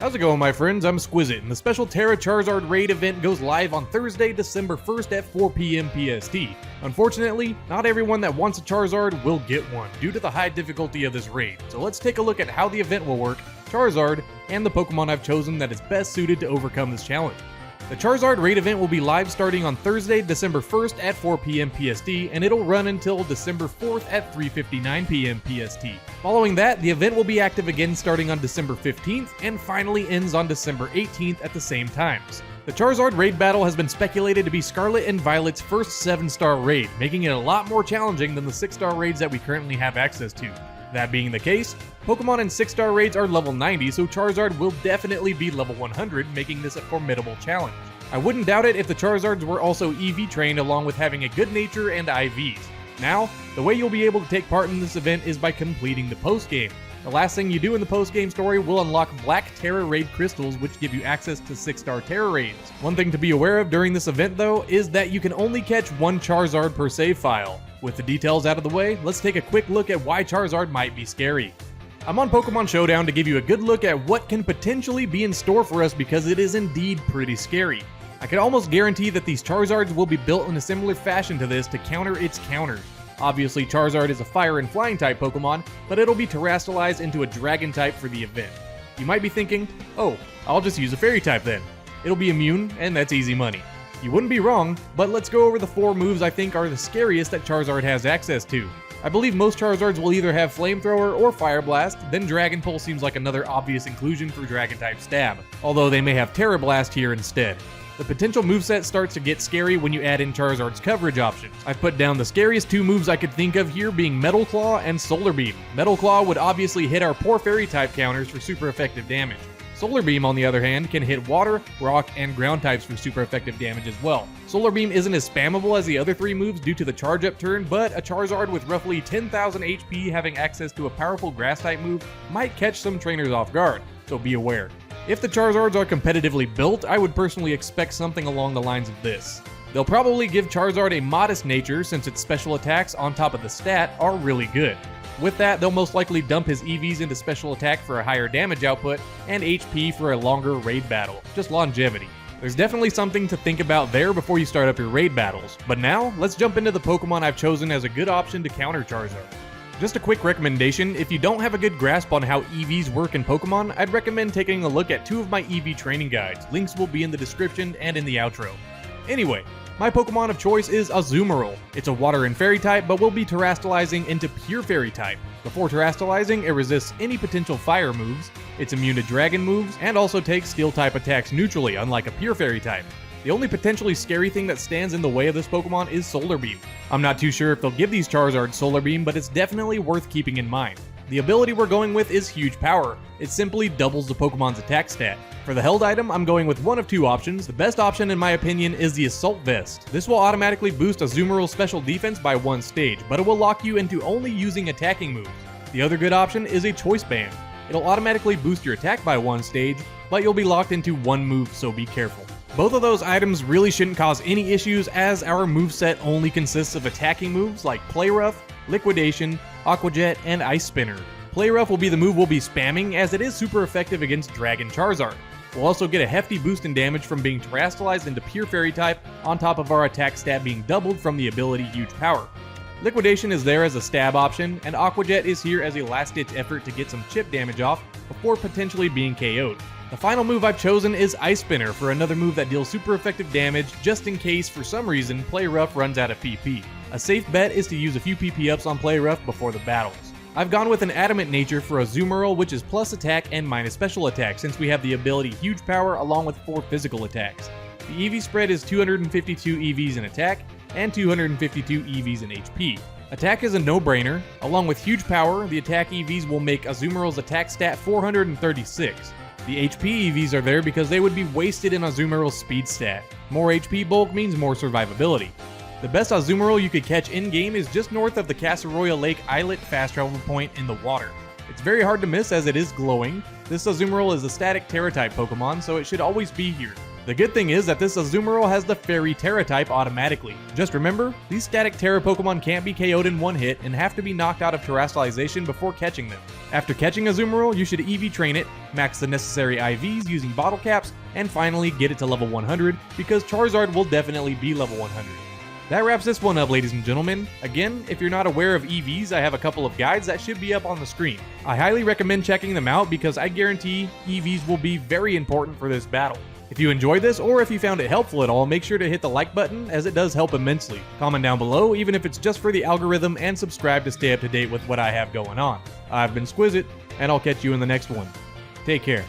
How's it going, my friends? I'm Skwizzit, and the special Tera Charizard raid event goes live on Thursday, December 1st at 4 p.m. PST. Unfortunately, not everyone that wants a Charizard will get one, due to the high difficulty of this raid. So let's take a look at how the event will work, Charizard, and the Pokemon I've chosen that is best suited to overcome this challenge. The Charizard raid event will be live starting on Thursday, December 1st at 4 p.m. PST, and it'll run until December 4th at 3:59 p.m. PST. Following that, the event will be active again starting on December 15th, and finally ends on December 18th at the same times. The Charizard raid battle has been speculated to be Scarlet and Violet's first 7-star raid, making it a lot more challenging than the 6-star raids that we currently have access to. That being the case, Pokemon in 6-star raids are level 90, so Charizard will definitely be level 100, making this a formidable challenge. I wouldn't doubt it if the Charizards were also EV trained along with having a good nature and IVs. Now, the way you'll be able to take part in this event is by completing the post-game. The last thing you do in the post-game story will unlock Black Tera Raid Crystals, which give you access to 6-star Tera Raids. One thing to be aware of during this event though, is that you can only catch one Charizard per save file. With the details out of the way, let's take a quick look at why Charizard might be scary. I'm on Pokemon Showdown to give you a good look at what can potentially be in store for us because it is indeed pretty scary. I can almost guarantee that these Charizards will be built in a similar fashion to this to counter its counters. Obviously, Charizard is a fire and flying type Pokemon, but it'll be terastallized into a dragon type for the event. You might be thinking, oh, I'll just use a fairy type then. It'll be immune, and that's easy money. You wouldn't be wrong, but let's go over the 4 moves I think are the scariest that Charizard has access to. I believe most Charizards will either have Flamethrower or Fire Blast, then Dragon Pulse seems like another obvious inclusion for Dragon type Stab, although they may have Terra Blast here instead. The potential moveset starts to get scary when you add in Charizard's coverage options. I've put down the scariest 2 moves I could think of here being Metal Claw and Solar Beam. Metal Claw would obviously hit our poor Fairy type counters for super effective damage. Solar Beam, on the other hand, can hit Water, Rock, and Ground types for super effective damage as well. Solar Beam isn't as spammable as the other 3 moves due to the charge up turn, but a Charizard with roughly 10,000 HP having access to a powerful Grass type move might catch some trainers off guard, so be aware. If the Charizards are competitively built, I would personally expect something along the lines of this. They'll probably give Charizard a modest nature since its special attacks on top of the stat are really good. With that, they'll most likely dump his EVs into special attack for a higher damage output and HP for a longer raid battle, just longevity. There's definitely something to think about there before you start up your raid battles, but now let's jump into the Pokemon I've chosen as a good option to counter Charizard. Just a quick recommendation, if you don't have a good grasp on how EVs work in Pokemon, I'd recommend taking a look at 2 of my EV training guides. Links will be in the description and in the outro. Anyway, my Pokemon of choice is Azumarill. It's a water and fairy type, but will be terastallizing into pure fairy type. Before terastallizing, it resists any potential fire moves, it's immune to dragon moves, and also takes steel type attacks neutrally, unlike a pure fairy type. The only potentially scary thing that stands in the way of this Pokemon is Solar Beam. I'm not too sure if they'll give these Charizards Solar Beam, but it's definitely worth keeping in mind. The ability we're going with is Huge Power. It simply doubles the Pokemon's attack stat. For the held item, I'm going with one of 2 options. The best option in my opinion is the Assault Vest. This will automatically boost Azumarill's special defense by 1 stage, but it will lock you into only using attacking moves. The other good option is a Choice Band. It'll automatically boost your attack by 1 stage, but you'll be locked into 1 move, so be careful. Both of those items really shouldn't cause any issues as our moveset only consists of attacking moves like Play Rough, Liquidation, Aqua Jet, and Ice Spinner. Play Rough will be the move we'll be spamming as it is super effective against Dragon Charizard. We'll also get a hefty boost in damage from being terastallized into pure fairy type on top of our attack stat being doubled from the ability Huge Power. Liquidation is there as a stab option, and Aqua Jet is here as a last-ditch effort to get some chip damage off before potentially being KO'd. The final move I've chosen is Ice Spinner for another move that deals super effective damage just in case for some reason Play Rough runs out of PP. A safe bet is to use a few PP ups on Play Rough before the battles. I've gone with an Adamant nature for Azumarill, which is plus attack and minus special attack since we have the ability Huge Power along with 4 physical attacks. The EV spread is 252 EVs in attack and 252 EVs in HP. Attack is a no-brainer. Along with Huge Power, the attack EVs will make Azumarill's attack stat 436. The HP EVs are there because they would be wasted in Azumarill's speed stat. More HP bulk means more survivability. The best Azumarill you could catch in-game is just north of the Casseroya Lake Islet fast travel point in the water. It's very hard to miss as it is glowing. This Azumarill is a static Tera type Pokemon, so it should always be here. The good thing is that this Azumarill has the Fairy Tera type automatically. Just remember, these static Tera Pokemon can't be KO'd in one hit and have to be knocked out of terrestrialization before catching them. After catching Azumarill, you should EV train it, max the necessary IVs using bottle caps, and finally get it to level 100 because Charizard will definitely be level 100. That wraps this one up, ladies and gentlemen. Again, if you're not aware of EVs, I have a couple of guides that should be up on the screen. I highly recommend checking them out because I guarantee EVs will be very important for this battle. If you enjoyed this or if you found it helpful at all, make sure to hit the like button as it does help immensely. Comment down below even if it's just for the algorithm and subscribe to stay up to date with what I have going on. I've been Skwizzit and I'll catch you in the next one. Take care.